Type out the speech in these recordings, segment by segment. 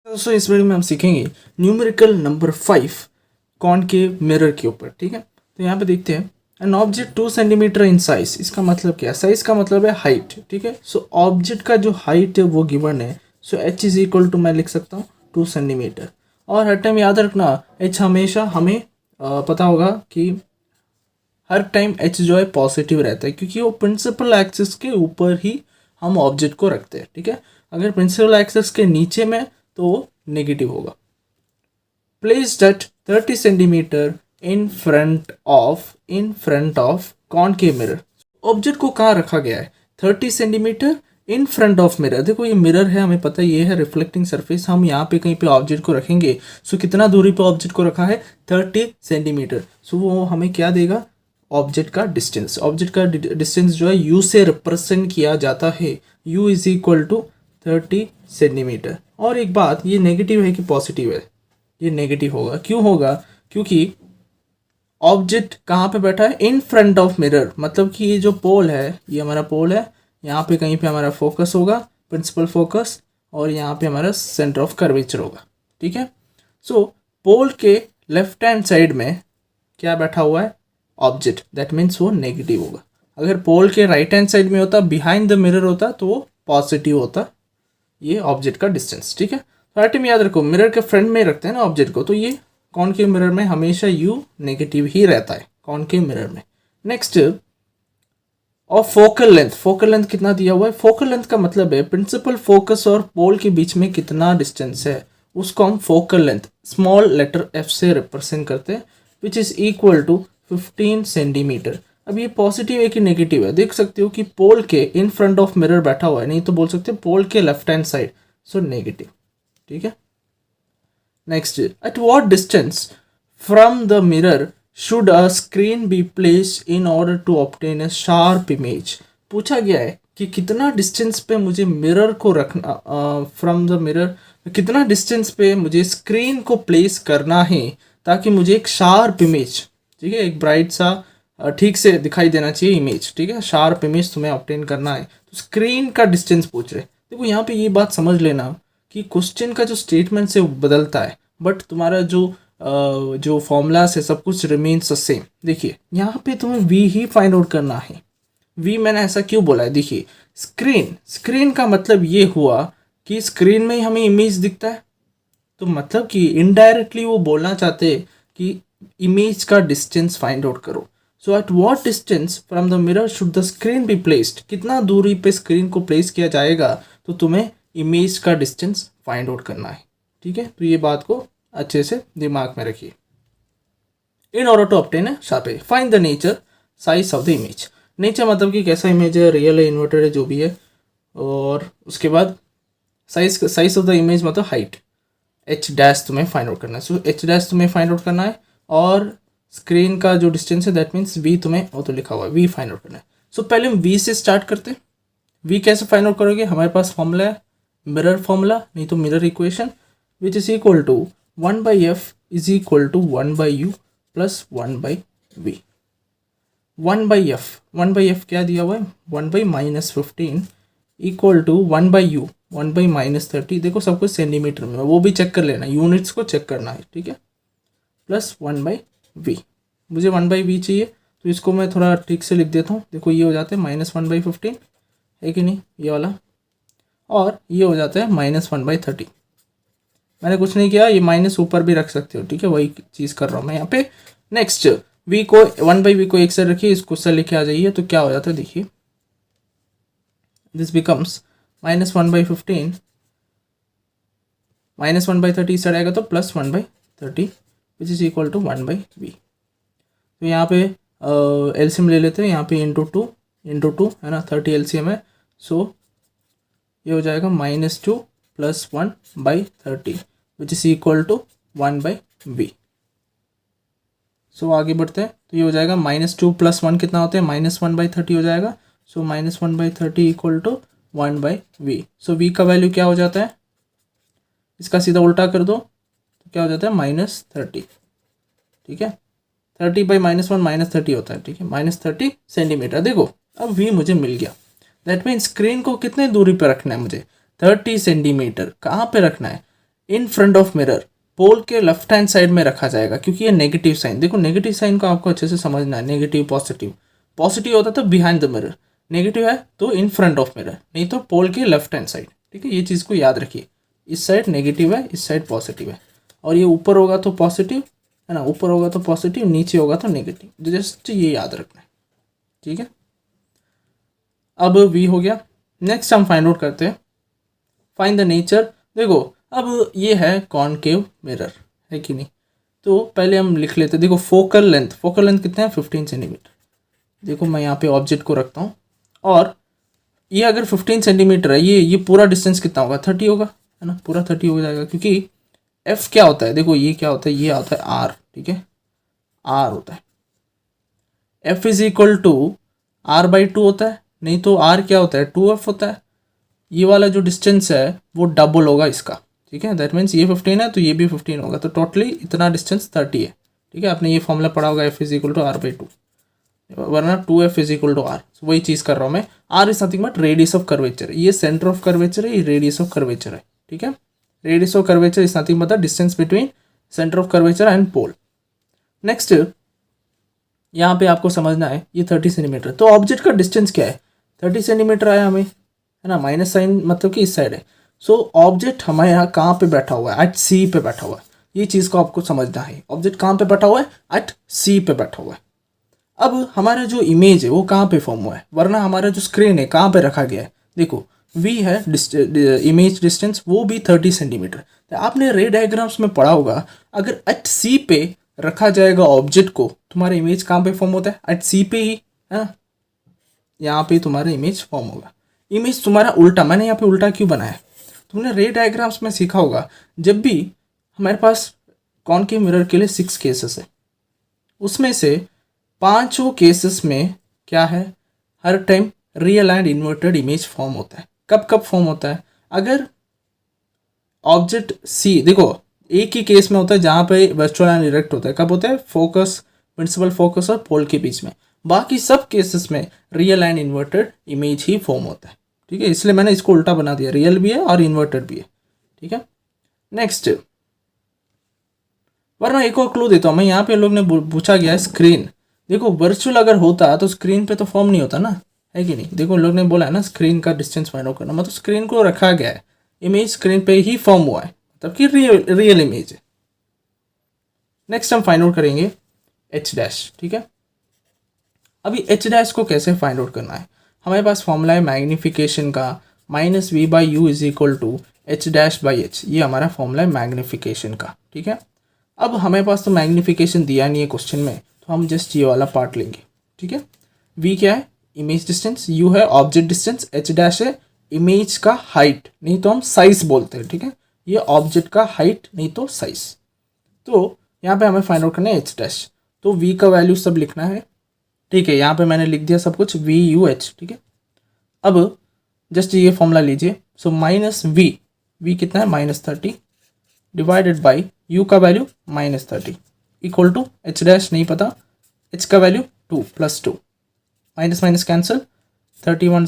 दोस्तों इस वीडियो में हम सीखेंगे न्यूमेरिकल नंबर 5 कॉनकेव मिरर के ऊपर। ठीक है, तो यहाँ पे देखते हैं an object 2 centimetre in size. इसका मतलब क्या है? साइज का मतलब है हाइट। ठीक है, सो ऑब्जेक्ट का जो हाइट है वो गिवन है। सो h इज इक्वल टू, मैं लिख सकता हूँ 2 सेंटीमीटर। और हर टाइम याद रखना h हमेशा हमें पता होगा कि हर टाइम h जो है पॉजिटिव रहता है, क्योंकि वो प्रिंसिपल एक्सिस के ऊपर ही हम ऑब्जेक्ट को रखते हैं। ठीक है, अगर प्रिंसिपल एक्सिस के नीचे में तो वो नेगेटिव होगा। Place that 30 centimetre in front of concave mirror. Object को कहाँ रखा गया है? 30 centimetre in front of mirror. देखो ये मिरर है, हमें पता ये है रिफ्लेक्टिंग सरफेस। हम यहाँ पे कहीं पे ऑब्जेक्ट को रखेंगे। सो कितना दूरी पे ऑब्जेक्ट को रखा है? 30 सेंटीमीटर। सो वो हमें क्या देगा? ऑब्जेक्ट का डिस्टेंस। ऑब्जेक्ट का डिस्टेंस जो है यू से रिप्रेजेंट किया जाता है। u is equal to 30 centimetre. और एक बात, ये नेगेटिव है कि पॉजिटिव है? ये नेगेटिव होगा। क्यों होगा? क्योंकि ऑब्जेक्ट कहाँ पे बैठा है? In front of mirror. मतलब कि ये जो पोल है, ये हमारा पोल है, यहाँ पे कहीं पे हमारा फोकस होगा, प्रिंसिपल फोकस, और यहाँ पे हमारा सेंटर ऑफ कर्वेचर होगा। ठीक है, सो पोल के लेफ्ट हैंड साइड में क्या बैठा हुआ है? ऑब्जेक्ट। दैट मीन्स वो नेगेटिव होगा। अगर पोल के राइट हैंड साइड में होता, बिहाइंड द मिरर होता, तो वो पॉजिटिव होता ये ऑब्जेक्ट का डिस्टेंस। ठीक है, तो हर टाइम याद रखो मिरर के फ्रंट में रखते हैं ना ऑब्जेक्ट को, तो ये कॉनकेव मिरर में हमेशा यू नेगेटिव ही रहता है कॉनकेव मिरर में। नेक्स्ट, और फोकल लेंथ। फोकल लेंथ कितना दिया हुआ है? फोकल लेंथ का मतलब है प्रिंसिपल फोकस और पोल के बीच में कितना डिस्टेंस है, उसको हम focal length small letter f से रिप्रेजेंट करते हैं, which is equal to 15 centimetre. अब ये पॉजिटिव है कि नेगेटिव है? देख सकते हो कि पोल के इन फ्रंट ऑफ मिरर बैठा हुआ है, नहीं तो बोल सकते पोल के left hand side, so negative. ठीक है, next, at what distance from the mirror should a screen be placed in order to obtain a sharp image. पूछा गया है कि कितना डिस्टेंस पे मुझे मिरर को रखना, फ्रॉम द मिरर कितना डिस्टेंस पे मुझे स्क्रीन को प्लेस करना है ताकि मुझे एक शार्प इमेज, ठीक है, एक ब्राइट सा ठीक से दिखाई देना चाहिए इमेज। ठीक है, शार्प इमेज तुम्हें ऑब्टेन करना है, तो स्क्रीन का डिस्टेंस पूछ रहे। देखो यहाँ पे ये बात समझ लेना कि क्वेश्चन का जो स्टेटमेंट से बदलता है, बट तुम्हारा जो फॉर्मूलास है सब कुछ रिमेन्स द सेम। देखिए यहाँ पे तुम्हें v ही फाइंड आउट करना है। v मैंने ऐसा क्यों बोला है? देखिए स्क्रीन का मतलब ये हुआ कि स्क्रीन में ही हमें इमेज दिखता है, तो मतलब कि इनडायरेक्टली वो बोलना चाहते हैं कि इमेज का डिस्टेंस फाइंड आउट करो। So at what distance from the mirror should the screen be placed. कितना दूरी पे स्क्रीन को प्लेस किया जाएगा, तो तुम्हें इमेज का डिस्टेंस फाइंड आउट करना है। ठीक है, तो ये बात को अच्छे से दिमाग में रखिए। इन ऑर्डर टू ऑब्टेन है sharp image, find the nature size of the image. Nature मतलब कि कैसा इमेज है, रियल है, इन्वर्टेड है, जो भी है। और उसके बाद साइज ऑफ द इमेज मतलब हाइट, एच डैश तुम्हें फाइंड आउट करना है। सो एच डैश तुम्हें फाइंड आउट करना है, और स्क्रीन का जो डिस्टेंस है दैट मीन्स वी, तुम्हें वो तो लिखा हुआ है वी फाइंड आउट करना है। सो पहले हम वी से स्टार्ट करते हैं। वी कैसे फाइंड आउट करोगे? हमारे पास फॉर्मूला है मिरर फॉर्मूला, नहीं तो mirror equation, which is equal to 1/f is equal to 1/u plus 1/v। 1/f क्या दिया हुआ है? 1/-15 इक्वल टू 1/u 1/-30। देखो सब कुछ सेंटीमीटर में, वो भी चेक कर लेना, यूनिट्स को चेक करना है। ठीक है, प्लस 1/v। मुझे 1/v चाहिए, तो इसको मैं थोड़ा ठीक से लिख देता हूँ। देखो ये हो जाता है -1/15, है कि नहीं, ये वाला, और ये हो जाता है -1/30। मैंने कुछ नहीं किया, ये माइनस ऊपर भी रख सकते हो। ठीक है, वही चीज़ कर रहा हूँ मैं यहाँ पे। नेक्स्ट, v को 1/v को एक साइड रखिए, इसको से लिखे आ जाइए, तो क्या हो जाता है देखिए, दिस बिकम्स -1/15 -1/30 इस साइड आएगा तो +1/30 which is equal to 1/v। तो यहाँ पे एलसीएम ले लेते हैं, यहाँ पे इंटू टू है ना, 30 एलसीएम है। सो ये हो जाएगा -2 + 1/30 which is equal to 1/v। So आगे बढ़ते हैं, तो ये हो जाएगा -2 + 1 कितना होता है? -1/30 हो जाएगा। So -1/30 equal to 1/v। So v का वैल्यू क्या हो जाता है? इसका सीधा उल्टा कर दो, तो क्या हो जाता है? -30। ठीक है, 30/-1 -30 होता है। ठीक है, -30 सेंटीमीटर। देखो अब v मुझे मिल गया। दैट मीन्स स्क्रीन को कितने दूरी पे रखना है मुझे? 30 सेंटीमीटर। कहाँ पे रखना है? इन फ्रंट ऑफ मिरर, पोल के लेफ्ट हैंड साइड में रखा जाएगा, क्योंकि ये नेगेटिव साइन, देखो नेगेटिव साइन को आपको अच्छे से समझना है। नेगेटिव पॉजिटिव, पॉजिटिव होता तो बिहाइंड द मिरर, नेगेटिव है तो इन फ्रंट ऑफ मिरर, नहीं तो पोल के लेफ्ट हैंड साइड। ठीक है, ये चीज़ को याद रखिए, इस साइड नेगेटिव है, इस साइड पॉजिटिव है, और ये ऊपर होगा तो पॉजिटिव है ना, ऊपर होगा तो पॉजिटिव, नीचे होगा तो नेगेटिव, जस्ट ये याद रखना है। ठीक है, अब वी हो गया। नेक्स्ट हम फाइंड आउट करते हैं, फाइंड द नेचर। देखो अब ये है कॉनकेव मिरर, है कि नहीं, तो पहले हम लिख लेते हैं। देखो फोकल लेंथ कितना है, 15 सेंटीमीटर। देखो मैं यहाँ पे ऑब्जेक्ट को रखता हूँ, और ये अगर 15 सेंटीमीटर है, ये पूरा डिस्टेंस कितना होगा, 30 होगा, है ना, पूरा 30 हो जाएगा, क्योंकि एफ क्या होता है, देखो ये क्या होता है, ये होता है आर। ठीक है, आर होता है, F is equal to R by 2 होता है, नहीं तो आर क्या होता है, 2F होता है। ये वाला जो डिस्टेंस है वो डबल होगा इसका। ठीक है, दैट मीन्स ये 15 है तो ये भी 15 होगा, तो टोटली इतना डिस्टेंस 30 है। ठीक है, आपने ये फॉर्मूला पढ़ा होगा, F is equal to R by 2, वरना 2F is equal to are. वही चीज़ कर रहा हूँ मैं। R is nothing but radius of curvature, ये सेंटर ऑफ कर्वेचर है, ये रेडियस ऑफ कर्वेचर है। ठीक है, radius of curvature is nothing but the distance between centre of curvature and pole. Next यहाँ पे आपको समझना है, ये 30 सेंटीमीटर, तो ऑब्जेक्ट का डिस्टेंस क्या है, 30 सेंटीमीटर आया हमें, है ना, माइनस साइन मतलब कि इस साइड है। सो ऑब्जेक्ट हमारे यहाँ कहाँ पे बैठा हुआ है, एट सी पे बैठा हुआ है। ये चीज़ को आपको समझना है, ऑब्जेक्ट कहाँ पे बैठा हुआ है, एट सी पे बैठा हुआ है। अब हमारा जो इमेज है वो कहाँ पे फॉर्म हुआ है, वरना हमारा जो स्क्रीन है कहाँ पे रखा गया है, देखो वी है इमेज डिस्टेंस, वो भी 30 सेंटीमीटर। तो आपने रे डायग्राम्स में पढ़ा होगा, अगर एट सी पे रखा जाएगा ऑब्जेक्ट को, तुम्हारा इमेज कहाँ पे फॉर्म होता है, एट सी पे ही, है ना, यहाँ पे तुम्हारा इमेज फॉर्म होगा। इमेज तुम्हारा उल्टा, मैंने यहाँ पे उल्टा क्यों बनाया, तुमने रे डायग्राम्स में सीखा होगा, जब भी हमारे पास कॉनकेव मिरर के लिए 6 केसेस है, उसमें से 5 केसेस में क्या है, हर time real and inverted image form होता है। कब कब फॉर्म होता है, अगर ऑब्जेक्ट सी, देखो एक ही केस में होता है जहाँ पे वर्चुअल एंड इरेक्ट होता है, कब होता है, फोकस, प्रिंसिपल फोकस और पोल के बीच में। बाकी सब केसेस में real and inverted image he form होता है। ठीक है, इसलिए मैंने इसको उल्टा बना दिया, रियल भी है और इन्वर्टेड भी है। ठीक है, नेक्स्ट, वरना एक और क्लू देता हूँ मैं, यहाँ पे लोग ने पूछा गया है स्क्रीन। देखो वर्चुअल अगर होता तो स्क्रीन पे तो फॉर्म नहीं होता ना, है कि नहीं। देखो लोग ने बोला है ना स्क्रीन का डिस्टेंस फाइंड आउट करना, मतलब स्क्रीन को रखा गया है, इमेज स्क्रीन पे ही फॉर्म हुआ है, मतलब कि रियल इमेज है। नेक्स्ट हम फाइंड आउट करेंगे एच डैश। ठीक है, अभी एच डैश को कैसे फाइंड आउट करना है, हमारे पास फॉर्मूला है मैग्निफिकेशन का, minus V by U is equal to H dash by H, ये हमारा फॉर्मूला है मैग्निफिकेशन का। ठीक है, अब हमारे पास तो मैग्निफिकेशन दिया नहीं है क्वेश्चन में, तो हम जस्ट ये वाला पार्ट लेंगे। ठीक है, वी क्या है, इमेज डिस्टेंस, यू है ऑब्जेक्ट डिस्टेंस, एच डैश है इमेज का हाइट, नहीं तो हम साइज बोलते हैं। ठीक है, ये ऑब्जेक्ट का हाइट नहीं तो साइज। तो यहाँ पे हमें फाइंड आउट करना है एच डैश, तो वी का वैल्यू सब लिखना है। ठीक है, यहाँ पे मैंने लिख दिया सब कुछ, वी यू एच। ठीक है, अब जस्ट ये फॉर्मूला लीजिए, सो माइनस वी कितना है, -30 डिवाइडेड बाई यू का value -30 equal to H dash नहीं पता, एच का वैल्यू 2 + 2, माइनस माइनस कैंसिल, 31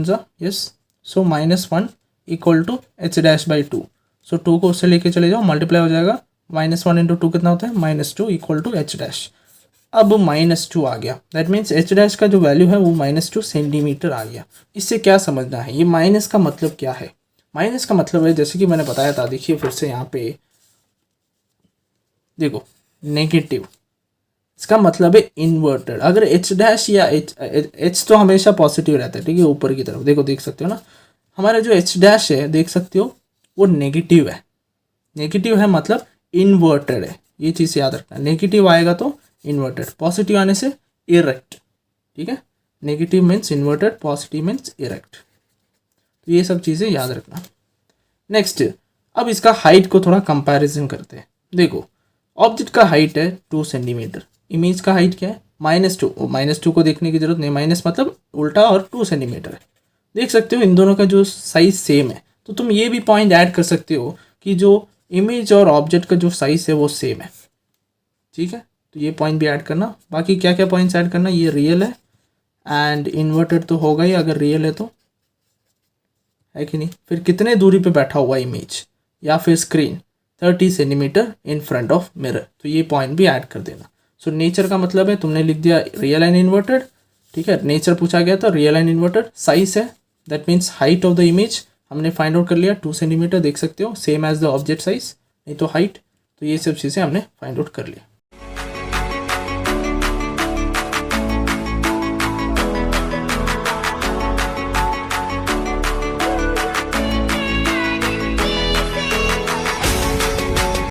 ज़ा yes, so -1 equal to H dash by 2। So 2 को उससे लेके चले जाओ, मल्टीप्लाई हो जाएगा, -1 × 2 कितना होता है, -2 इक्वल टू एच डैश। अब -2 आ गया, दैट मीन्स एच डैश का जो वैल्यू है वो -2 सेंटीमीटर आ गया। इससे क्या समझना है, ये माइनस का मतलब क्या है, माइनस का मतलब है जैसे कि मैंने बताया था, देखिए फिर से यहाँ पे देखो नेगेटिव, इसका मतलब है इन्वर्टेड। अगर एच डैश या एच तो हमेशा पॉजिटिव रहता है, ठीक है, ऊपर की तरफ देखो, देख सकते हो ना, हमारा जो एच डैश है देख सकते हो वो नेगेटिव है। नेगेटिव है मतलब इन्वर्टेड है, ये चीज़ याद रखना, नेगेटिव आएगा तो इन्वर्टेड, पॉजिटिव आने से इरेक्ट। ठीक है, negative means inverted, positive means erect, तो ये सब चीज़ें याद रखना। नेक्स्ट, अब इसका हाइट को थोड़ा कंपैरिजन करते हैं। देखो ऑब्जेक्ट का हाइट है 2 सेंटीमीटर, इमेज का हाइट क्या है, -2। -2 को देखने की जरूरत नहीं, माइनस मतलब उल्टा और 2 सेंटीमीटर है। देख सकते हो इन दोनों का जो साइज सेम है, तो तुम ये भी पॉइंट ऐड कर सकते हो कि जो इमेज और ऑब्जेक्ट का जो साइज है वो सेम है। ठीक है, तो ये पॉइंट भी ऐड करना। बाकी क्या क्या पॉइंट्स ऐड करना, ये रियल है एंड इन्वर्टेड तो होगा ही अगर रियल है तो, है कि नहीं। फिर कितने दूरी पे बैठा हुआ इमेज, या फिर screen 30 centimetre in front of mirror, तो ये पॉइंट भी ऐड कर देना। सो नेचर का मतलब है तुमने लिख दिया रियल एंड इन्वर्टेड, ठीक है, नेचर पूछा गया था रियल एंड इन्वर्टेड। साइज है that means height of the image हमने फाइंड आउट कर लिया 2 सेंटीमीटर, देख सकते हो same as the object size, नहीं तो हाइट, तो ये सब चीज़ें हमने फाइंड आउट कर लिया।